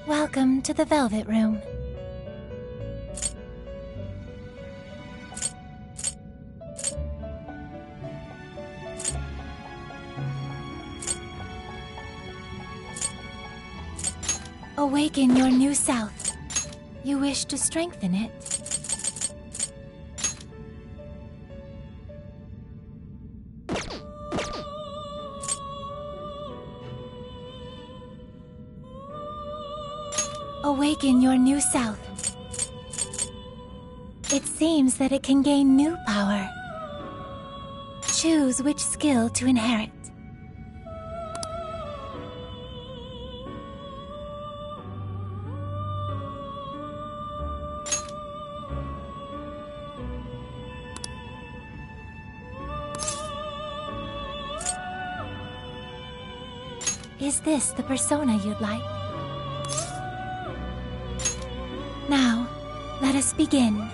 Welcome to the Velvet Room. Awaken your new self. You wish to strengthen it. Awaken your new self. It seems that it can gain new power. Choose which skill to inherit. Is this the persona you'd like? Now, let us begin.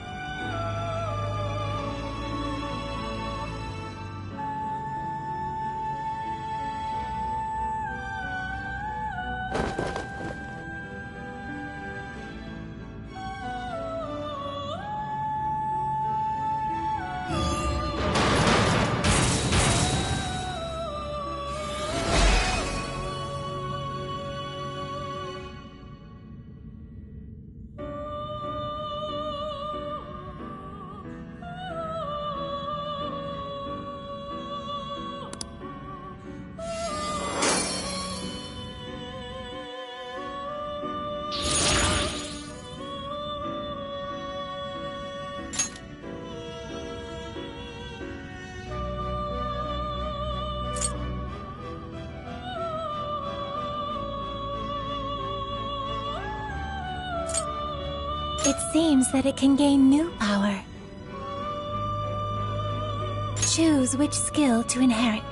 It seems that it can gain new power. Choose which skill to inherit.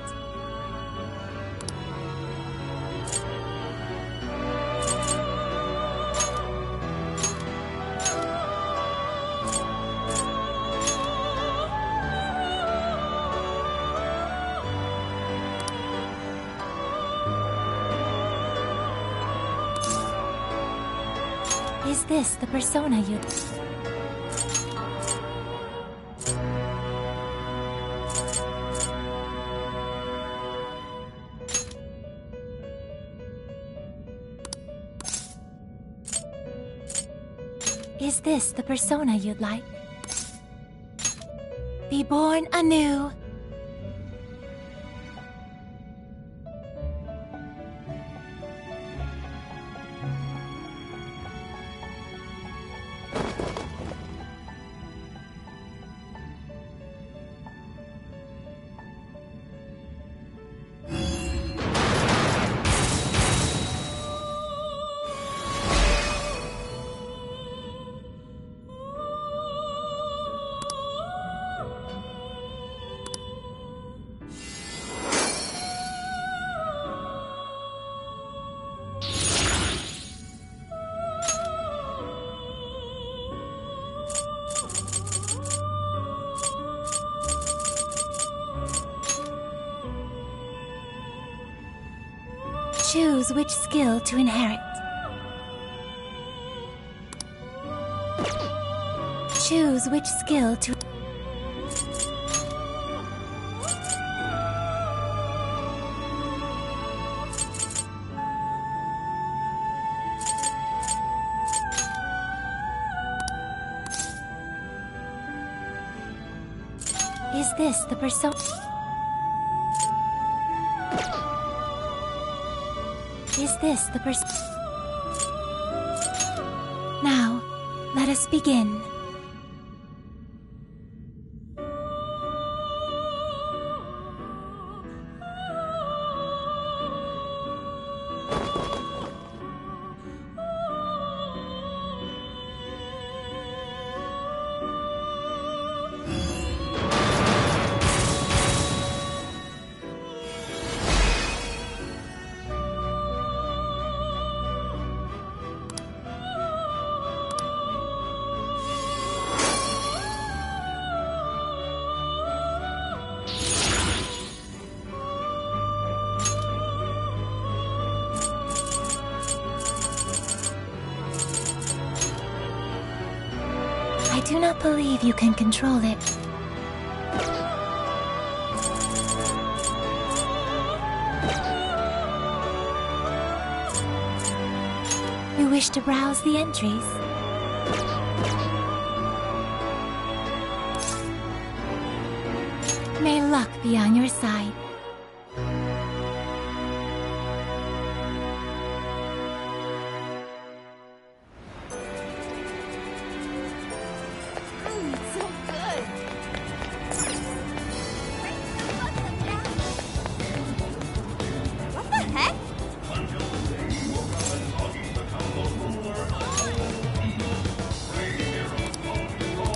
Is this the persona you... Is this the persona you'd like? Be born anew. Choose which skill to inherit. Choose which skill to... Is this the persona? Is this the person? Now, let us begin. I do not believe you can control it. You wish to browse the entries? May luck be on your side. So good. What the heck?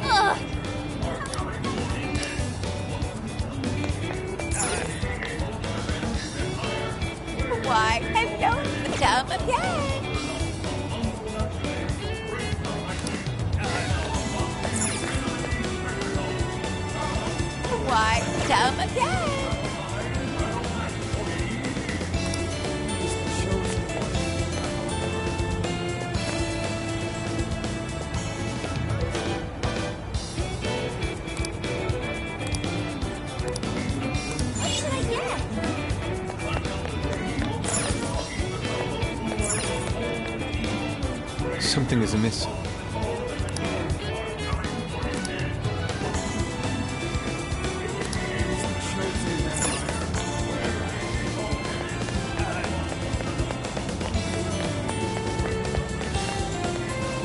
Ugh. Why, hello, Madame again. Why, Madame again. What should I get? Something is amiss.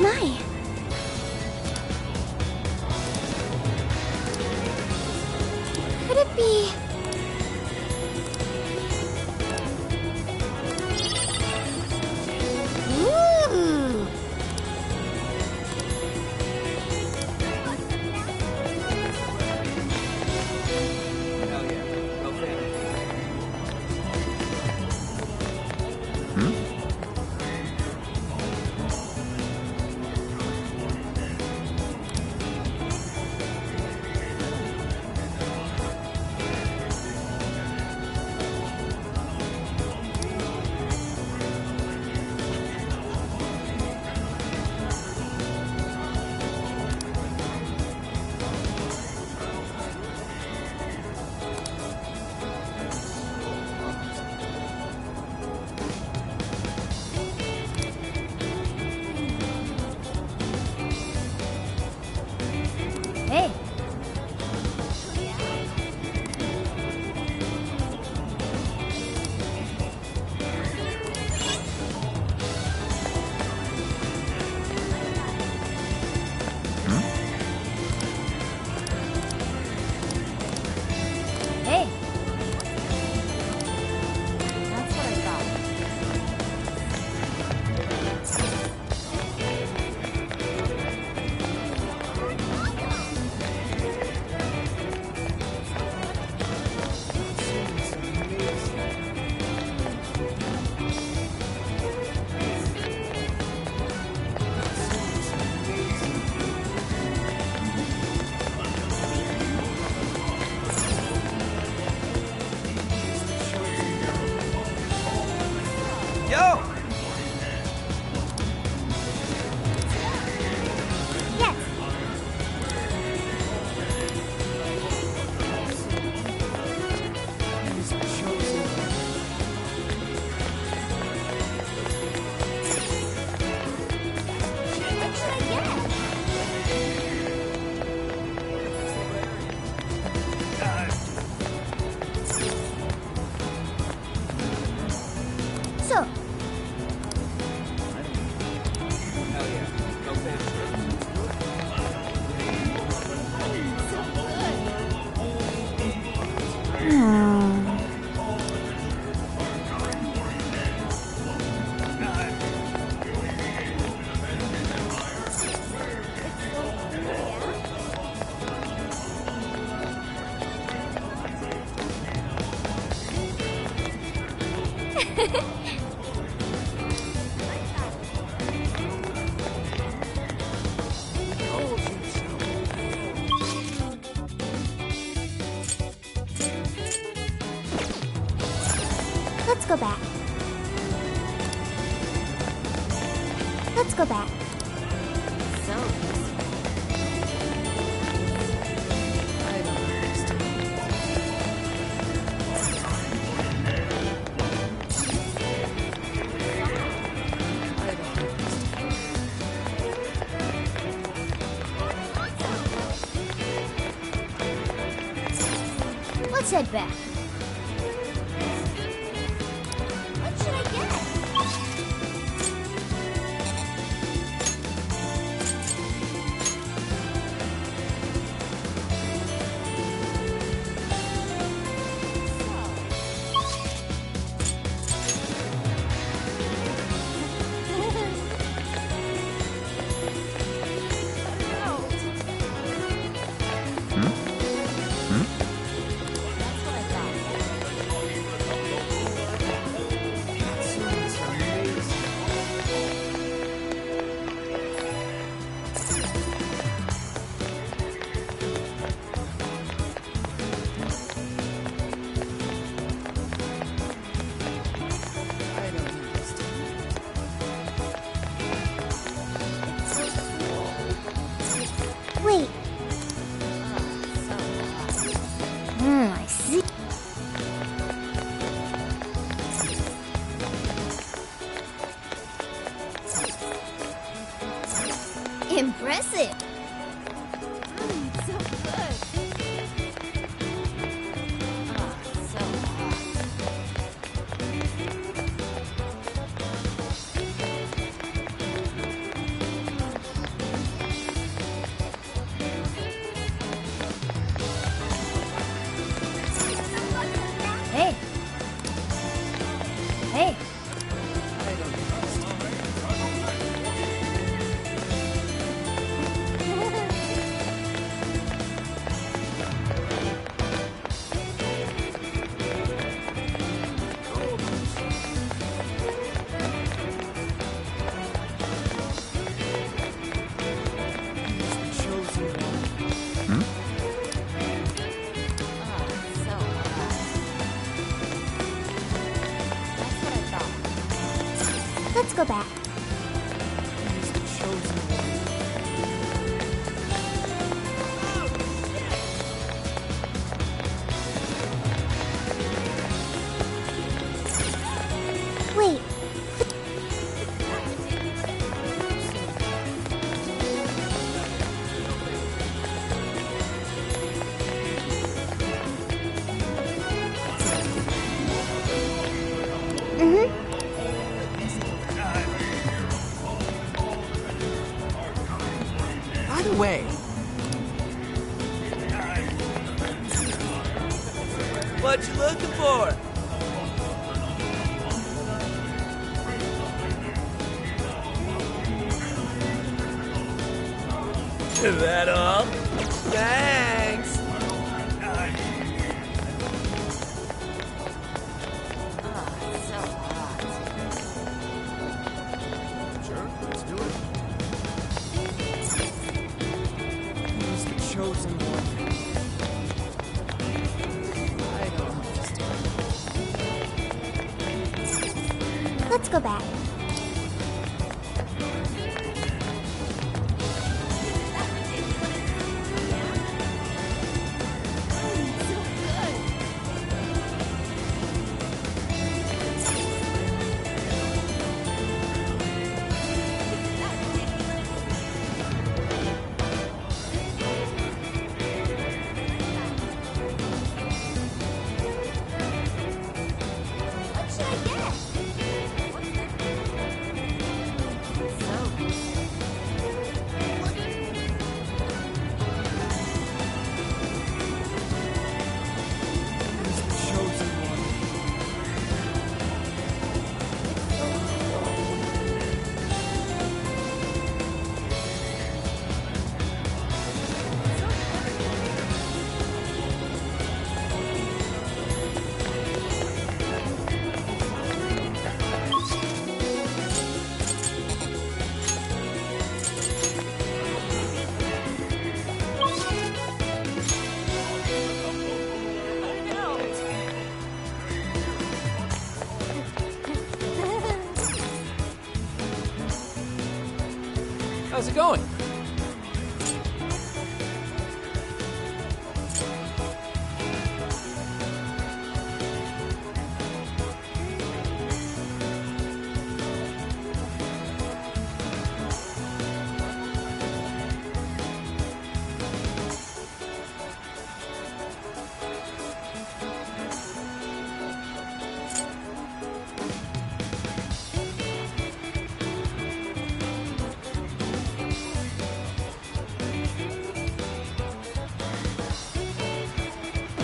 My! Could it be... Ooh! Hey! Hey! That's what I thought. Yo! Yes! What should I get? So, let's go back. Let's go back. So Let's head back. What should I get? That's what I thought. Wait. Oh, I see. impressive. So good. So hot. Hey. Hey. So hot. That's what I thought. Let's go back. Wait. By the way, what you looking for? Is that all? Thanks. So hot. Sure, let's do it. Who's the chosen one? I don't understand. Let's go back. What should I get? Who's the chosen one? How's it going?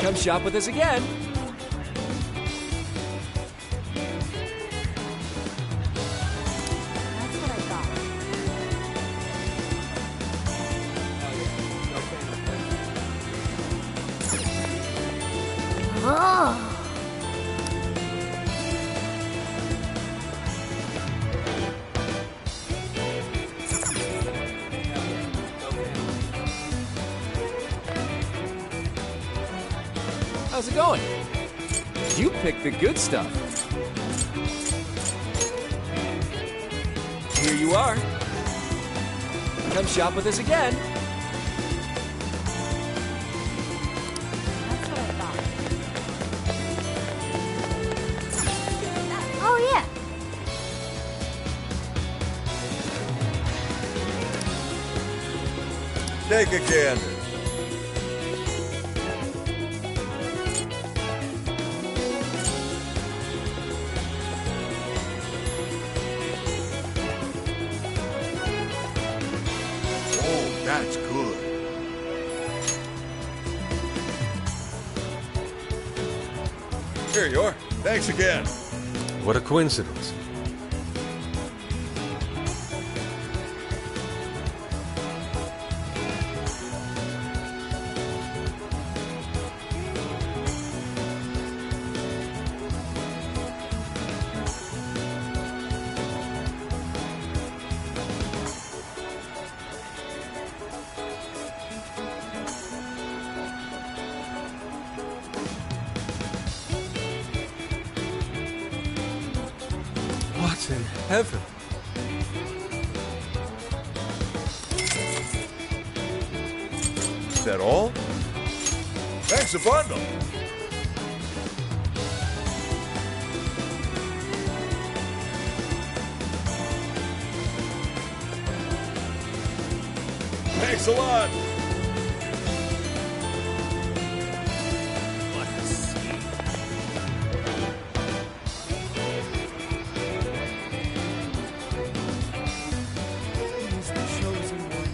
Come shop with us again. That's what I thought. Oh. How's it going? You picked the good stuff. Here you are. Come shop with us again. That's what I thought. Oh, yeah. Take a gander. Oh, that's good. Here you are. Thanks again. What a coincidence. What in heaven? Is that all? Thanks a bundle. Thanks a lot. He's the chosen one.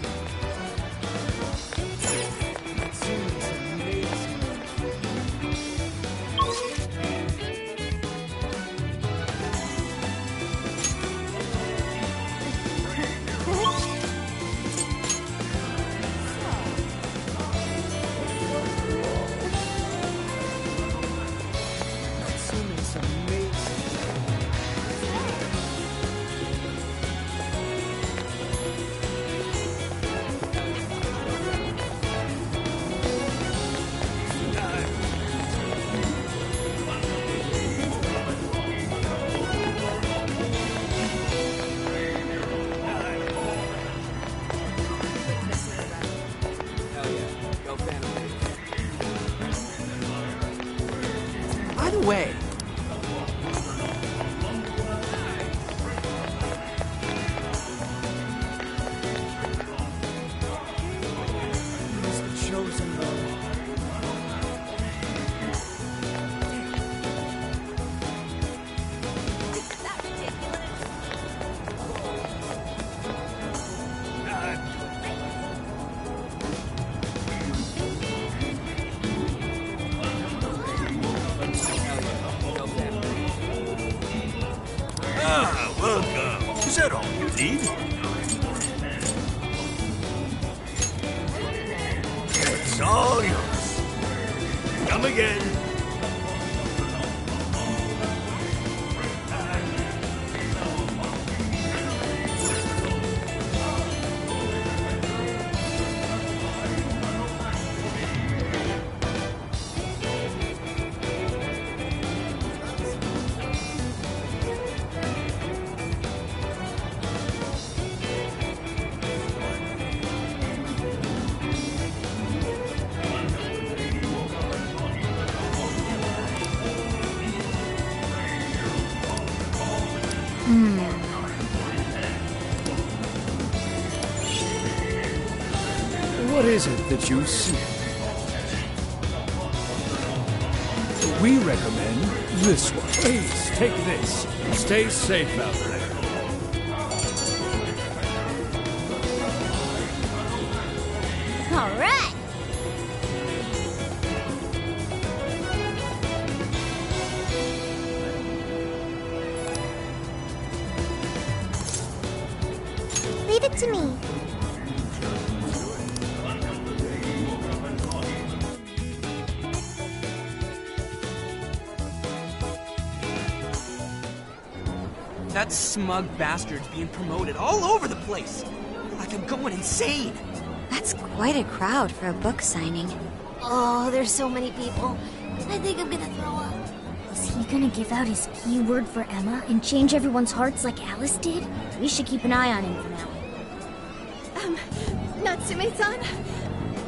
That seems amazing. That seems amazing. Hell yeah. Go Phantom. By the way, He's the chosen one. Ah, welcome. Is that all you need? It's all yours. Come again. What is it that you see? We recommend this one. Please, take this. Stay safe out there. All right. Give it to me. That smug bastard's being promoted all over the place. Like I'm going insane. That's quite a crowd for a book signing. Oh, there's so many people. I think I'm gonna throw up. Is he gonna give out his keyword for Emma and change everyone's hearts like Alice did? We should keep an eye on him for now. Natsume-san,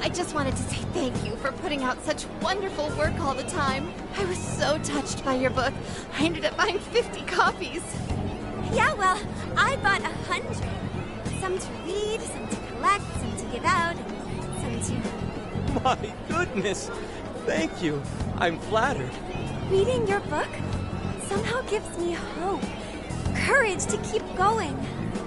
I just wanted to say thank you for putting out such wonderful work all the time. I was so touched by your book. I ended up buying 50 copies. Yeah, well, I bought 100. Some to read, some to collect, some to give out, and some to... My goodness. Thank you. I'm flattered. Reading your book somehow gives me hope, courage to keep going.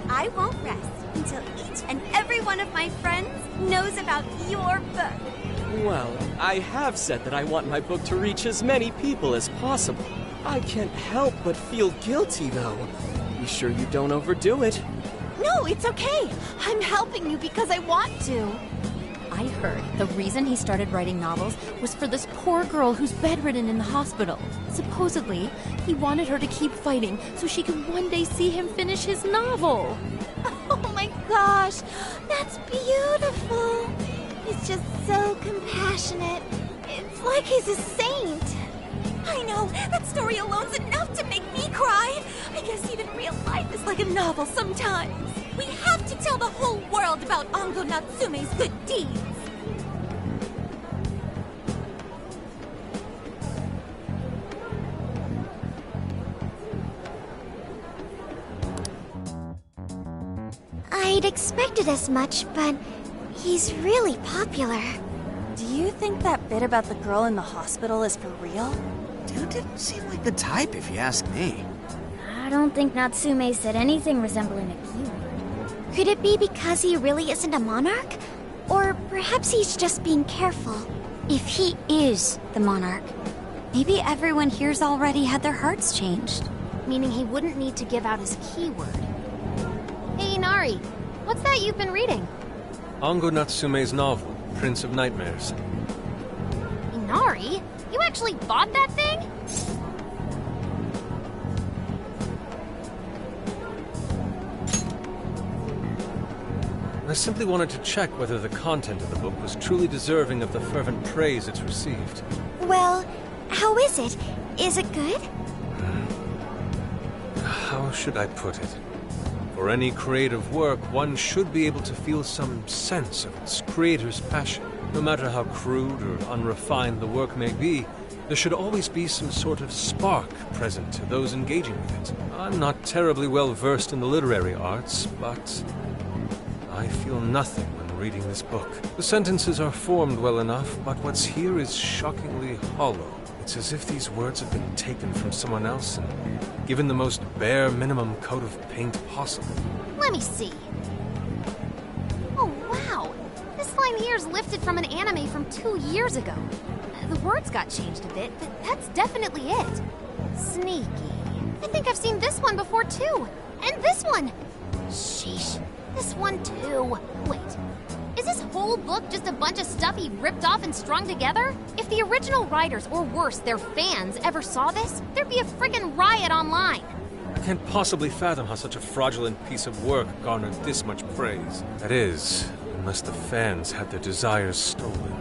I won't rest until each and every one of my friends knows about your book. Well, I have said that I want my book to reach as many people as possible. I can't help but feel guilty, though. Be sure you don't overdo it. No, it's okay. I'm helping you because I want to. I heard the reason he started writing novels was for this poor girl who's bedridden in the hospital. Supposedly, he wanted her to keep fighting so she could one day see him finish his novel. Oh my gosh, that's beautiful. He's just so compassionate. It's like he's a saint. I know, that story alone's enough to make me cry. I guess even real life is like a novel sometimes. We have to tell the whole world about Ango Natsume's good deeds. I'd expected as much, but he's really popular. Do you think that bit about the girl in the hospital is for real? Dude didn't seem like the type, if you ask me. I don't think Natsume said anything resembling a keyword. Could it be because he really isn't a monarch? Or perhaps he's just being careful. If he is the monarch, maybe everyone here's already had their hearts changed. Meaning he wouldn't need to give out his keyword. Hey, Inari, what's that you've been reading? Ango Natsume's novel, Prince of Nightmares. Inari? You actually bought that thing? I simply wanted to check whether the content of the book was truly deserving of the fervent praise it's received. Well, how is it? Is it good? How should I put it? For any creative work, one should be able to feel some sense of its creator's passion. No matter how crude or unrefined the work may be, there should always be some sort of spark present to those engaging with it. I'm not terribly well versed in the literary arts, but I feel nothing when reading this book. The sentences are formed well enough, but what's here is shockingly hollow. It's as if these words have been taken from someone else and given the most bare minimum coat of paint possible. Let me see. Oh, wow. This line here is lifted from an anime from 2 years ago. The words got changed a bit, but that's definitely it. Sneaky. I think I've seen this one before, too. And this one. Sheesh. This one, too. Wait. Is this whole book just a bunch of stuff he ripped off and strung together? If the original writers, or worse, their fans, ever saw this, there'd be a friggin' riot online. I can't possibly fathom how such a fraudulent piece of work garnered this much praise. That is, unless the fans had their desires stolen.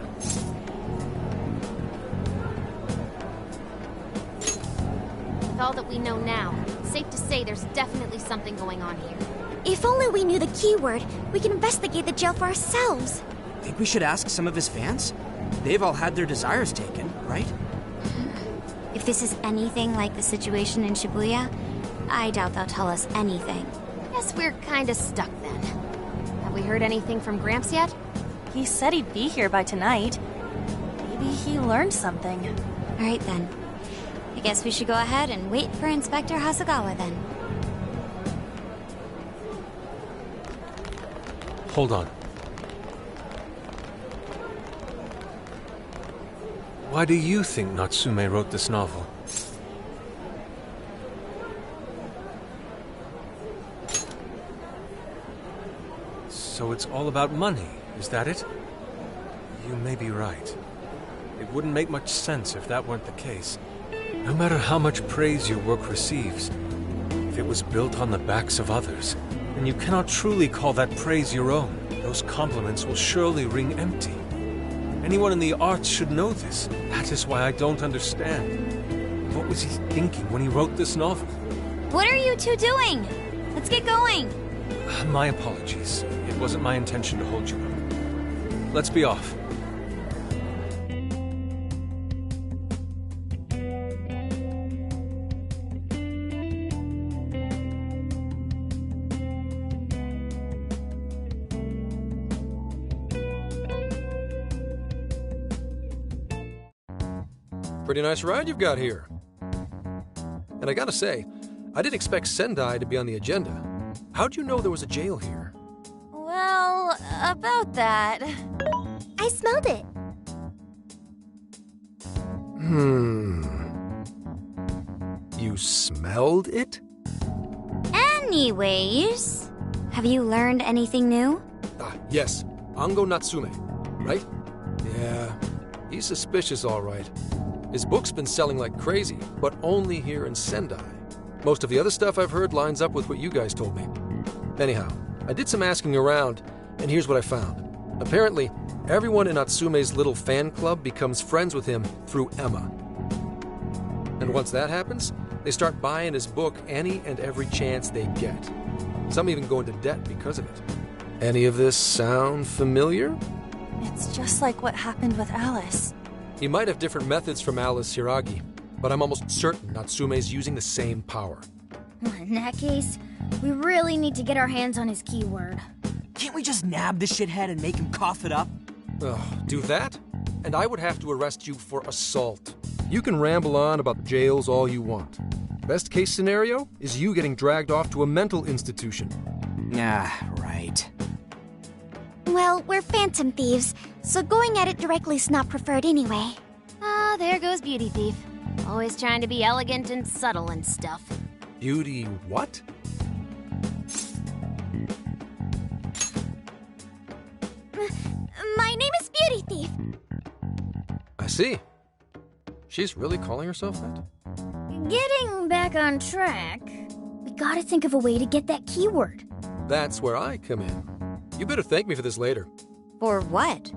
With all that we know now, it's safe to say there's definitely something going on here. If only we knew the keyword, we can investigate the jail for ourselves. Think we should ask some of his fans? They've all had their desires taken, right? If this is anything like the situation in Shibuya, I doubt they'll tell us anything. Guess we're kinda stuck then. Have we heard anything from Gramps yet? He said he'd be here by tonight. Maybe he learned something. All right then. I guess we should go ahead and wait for Inspector Hasegawa then. Hold on. Why do you think Natsume wrote this novel? So it's all about money, is that it? You may be right. It wouldn't make much sense if that weren't the case. No matter how much praise your work receives, if it was built on the backs of others, then you cannot truly call that praise your own. Those compliments will surely ring empty. Anyone in the arts should know this. That is why I don't understand. What was he thinking when he wrote this novel? What are you two doing? Let's get going. My apologies. It wasn't my intention to hold you up. Let's be off. Pretty nice ride you've got here. And I gotta say, I didn't expect Sendai to be on the agenda. How'd you know there was a jail here? Well, about that. I smelled it. You smelled it? Anyways, have you learned anything new? Yes. Ango Natsume, right? Yeah, he's suspicious all right. His book's been selling like crazy, but only here in Sendai. Most of the other stuff I've heard lines up with what you guys told me. Anyhow, I did some asking around, and here's what I found. Apparently, everyone in Natsume's little fan club becomes friends with him through Emma. And once that happens, they start buying his book any and every chance they get. Some even go into debt because of it. Any of this sound familiar? It's just like what happened with Alice. He might have different methods from Alice Hiragi, but I'm almost certain Natsume's using the same power. In that case, we really need to get our hands on his keyword. Can't we just nab the shithead and make him cough it up? Do that? And I would have to arrest you for assault. You can ramble on about jails all you want. Best case scenario is you getting dragged off to a mental institution. Right. Well, we're phantom thieves, so going at it directly's not preferred anyway. There goes Beauty Thief. Always trying to be elegant and subtle and stuff. Beauty what? My name is Beauty Thief. I see. She's really calling herself that? Getting back on track, we gotta think of a way to get that keyword. That's where I come in. You better thank me for this later. For what?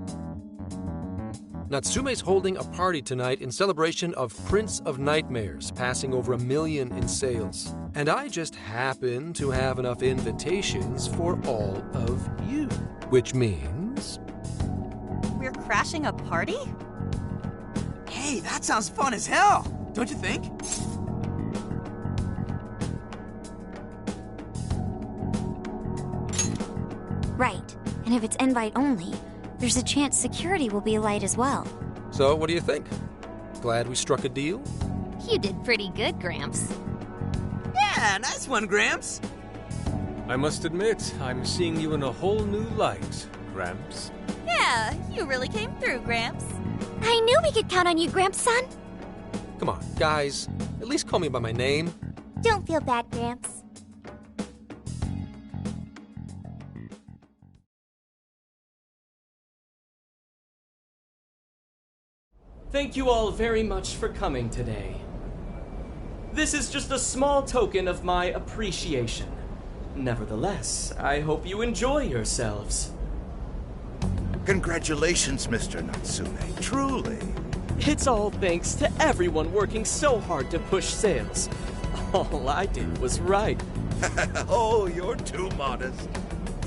Natsume's holding a party tonight in celebration of Prince of Nightmares passing over 1 million in sales. And I just happen to have enough invitations for all of you. Which means... We're crashing a party? Hey, that sounds fun as hell, don't you think? Right, and if it's invite only, there's a chance security will be light as well. So, what do you think? Glad we struck a deal? You did pretty good, Gramps. Yeah, nice one, Gramps. I must admit, I'm seeing you in a whole new light, Gramps. Yeah, you really came through, Gramps. I knew we could count on you, Gramps-son. Come on, guys. At least call me by my name. Don't feel bad, Gramps. Thank you all very much for coming today. This is just a small token of my appreciation. Nevertheless, I hope you enjoy yourselves. Congratulations, Mr. Natsume. Truly. It's all thanks to everyone working so hard to push sales. All I did was write. Oh, you're too modest.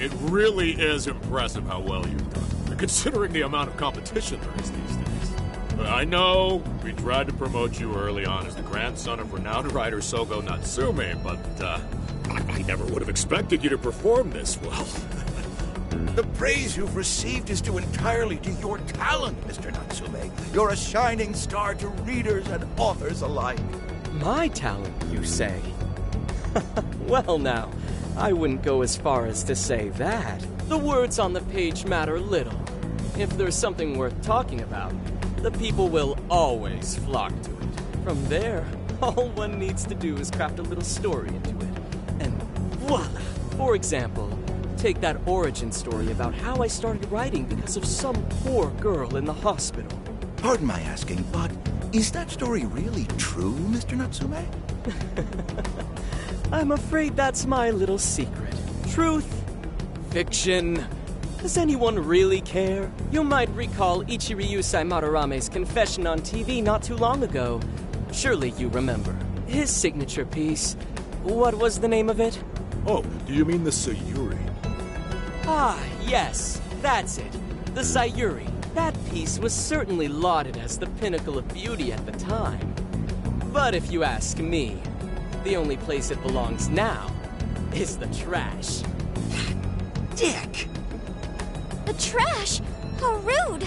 It really is impressive how well you've done, considering the amount of competition there is these days. I know we tried to promote you early on as the grandson of renowned writer Sogo Natsume, but I never would have expected you to perform this well. The praise you've received is due entirely to your talent, Mr. Natsume. You're a shining star to readers and authors alike. My talent, you say? Well now, I wouldn't go as far as to say that. The words on the page matter little. If there's something worth talking about, the people will always flock to it. From there, all one needs to do is craft a little story into it. And voila! For example, Take that origin story about how I started writing because of some poor girl in the hospital. Pardon my asking, but is that story really true, Mr. Natsume? I'm afraid that's my little secret. Truth, fiction. Does anyone really care? You might recall Ichiryusei Madarame's confession on TV not too long ago. Surely you remember. His signature piece. What was the name of it? Oh, do you mean the Sayuri? Ah, yes, that's it. The Sayuri. That piece was certainly lauded as the pinnacle of beauty at the time. But if you ask me, the only place it belongs now is the trash. Dick! The trash? How rude!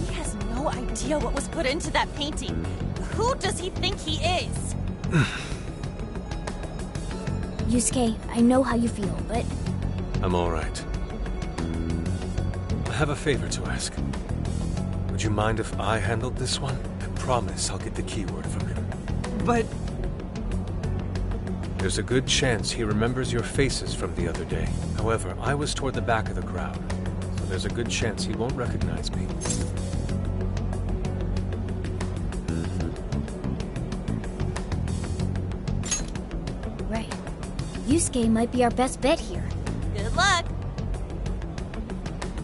He has no idea what was put into that painting. Who does he think he is? Yusuke, I know how you feel, but... I'm all right. I have a favor to ask. Would you mind if I handled this one? I promise I'll get the keyword from him. But... There's a good chance he remembers your faces from the other day. However, I was toward the back of the crowd, so there's a good chance he won't recognize me. Right. Yusuke might be our best bet here. Good luck!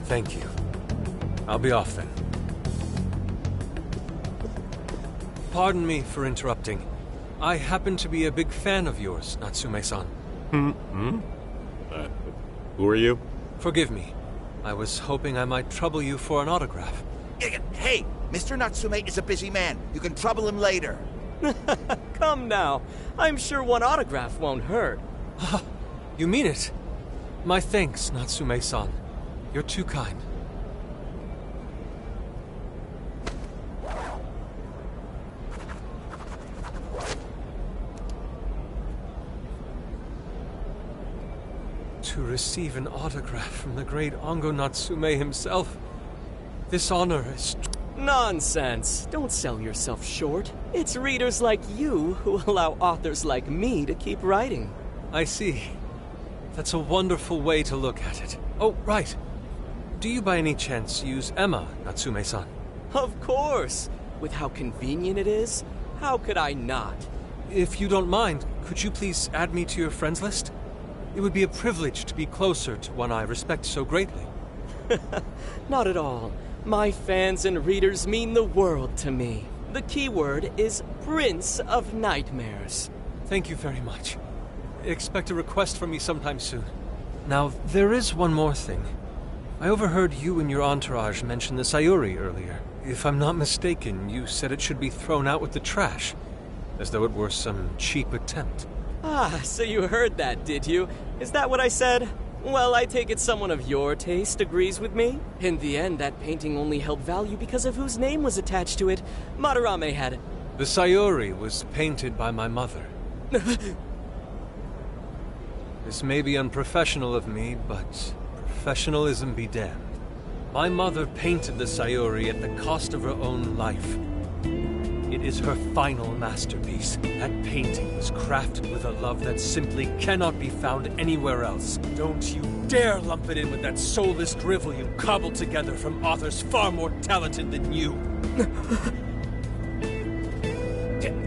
Thank you. I'll be off then. Pardon me for interrupting. I happen to be a big fan of yours, Natsume-san. Who are you? Forgive me. I was hoping I might trouble you for an autograph. Hey, Mr. Natsume is a busy man. You can trouble him later. Come now. I'm sure one autograph won't hurt. You mean it? My thanks, Natsume-san. You're too kind. To receive an autograph from the great Ango Natsume himself. This honor is... Nonsense. Don't sell yourself short. It's readers like you who allow authors like me to keep writing. I see. That's a wonderful way to look at it. Oh, right. Do you by any chance use Emma, Natsume-san? Of course. With how convenient it is, how could I not? If you don't mind, could you please add me to your friends list? It would be a privilege to be closer to one I respect so greatly. Not at all. My fans and readers mean the world to me. The keyword is Prince of Nightmares. Thank you very much. Expect a request from me sometime soon. Now, there is one more thing. I overheard you and your entourage mention the Sayuri earlier. If I'm not mistaken, you said it should be thrown out with the trash, as though it were some cheap attempt. Ah, so you heard that, did you? Is that what I said? Well, I take it someone of your taste agrees with me. In the end, that painting only held value because of whose name was attached to it. Madarame had it. The Sayuri was painted by my mother. This may be unprofessional of me, but professionalism be damned. My mother painted the Sayuri at the cost of her own life. It is her final masterpiece. That painting was crafted with a love that simply cannot be found anywhere else. Don't you dare lump it in with that soulless drivel you cobbled together from authors far more talented than you.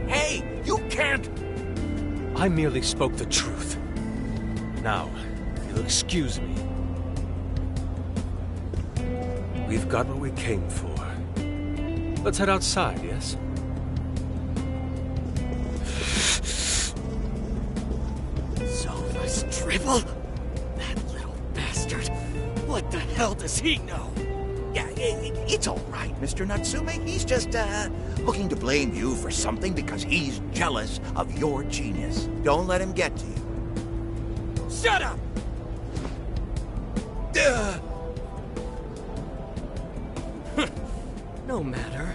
Hey, you can't... I merely spoke the truth. Now, if you'll excuse me. We've got what we came for. Let's head outside, yes? Soulless drivel? That little bastard. What the hell does he know? Yeah, it's all right, Mr. Natsume. He's just, looking to blame you for something because he's jealous of your genius. Don't let him get to you. Shut up! No matter.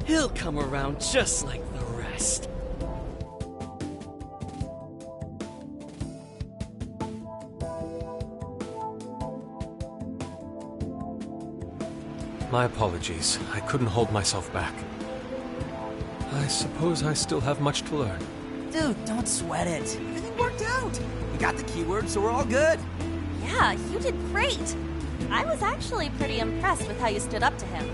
He'll come around just like the rest. My apologies. I couldn't hold myself back. I suppose I still have much to learn. Dude, don't sweat it. Everything worked out. We got the keyword, so we're all good. Yeah, you did great. I was actually pretty impressed with how you stood up to him.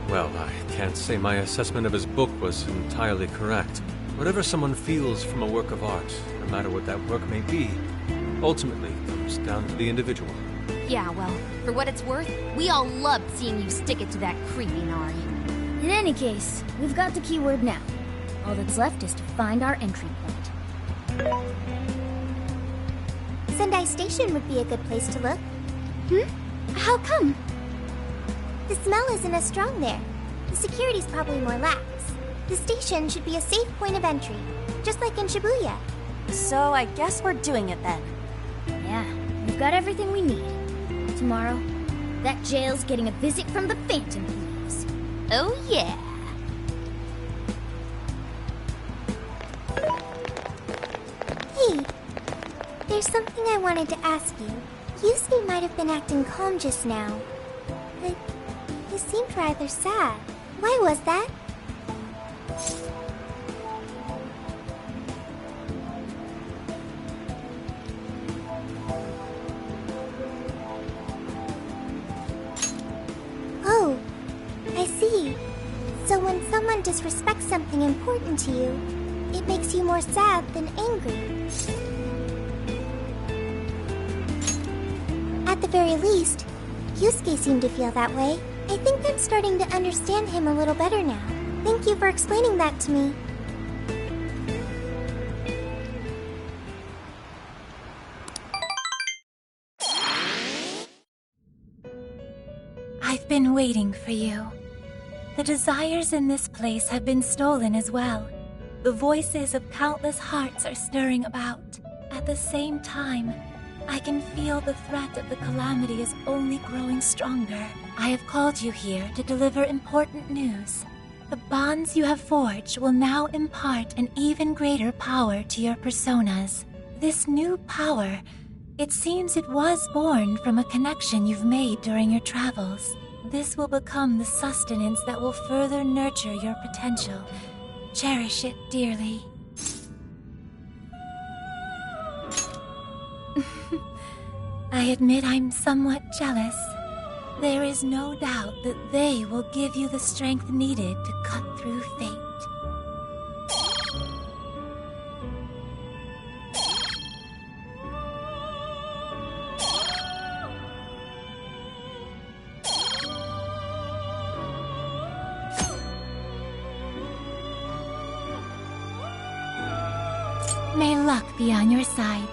Well, I can't say my assessment of his book was entirely correct. Whatever someone feels from a work of art, no matter what that work may be, ultimately comes down to the individual. Yeah, well, for what it's worth, we all loved seeing you stick it to that creepy Nari. In any case, we've got the keyword now. All that's left is to find our entry point. Sendai Station would be a good place to look. How come? The smell isn't as strong there. The security's probably more lax. The station should be a safe point of entry, just like in Shibuya. So I guess we're doing it then. Yeah, we've got everything we need. Tomorrow, that jail's getting a visit from the Phantom Thieves. Oh yeah. Hey, there's something I wanted to ask you. Yusuke might have been acting calm just now, but he seemed rather sad. Why was that? Oh, I see. So when someone disrespects something important to you, it makes you more sad than angry. At the very least, Yusuke seemed to feel that way. I think I'm starting to understand him a little better now. Thank you for explaining that to me. I've been waiting for you. The desires in this place have been stolen as well. The voices of countless hearts are stirring about. At the same time, I can feel the threat of the calamity is only growing stronger. I have called you here to deliver important news. The bonds you have forged will now impart an even greater power to your personas. This new power, it seems it was born from a connection you've made during your travels. This will become the sustenance that will further nurture your potential. Cherish it dearly. I admit I'm somewhat jealous. There is no doubt that they will give you the strength needed to cut through fate. May luck be on your side.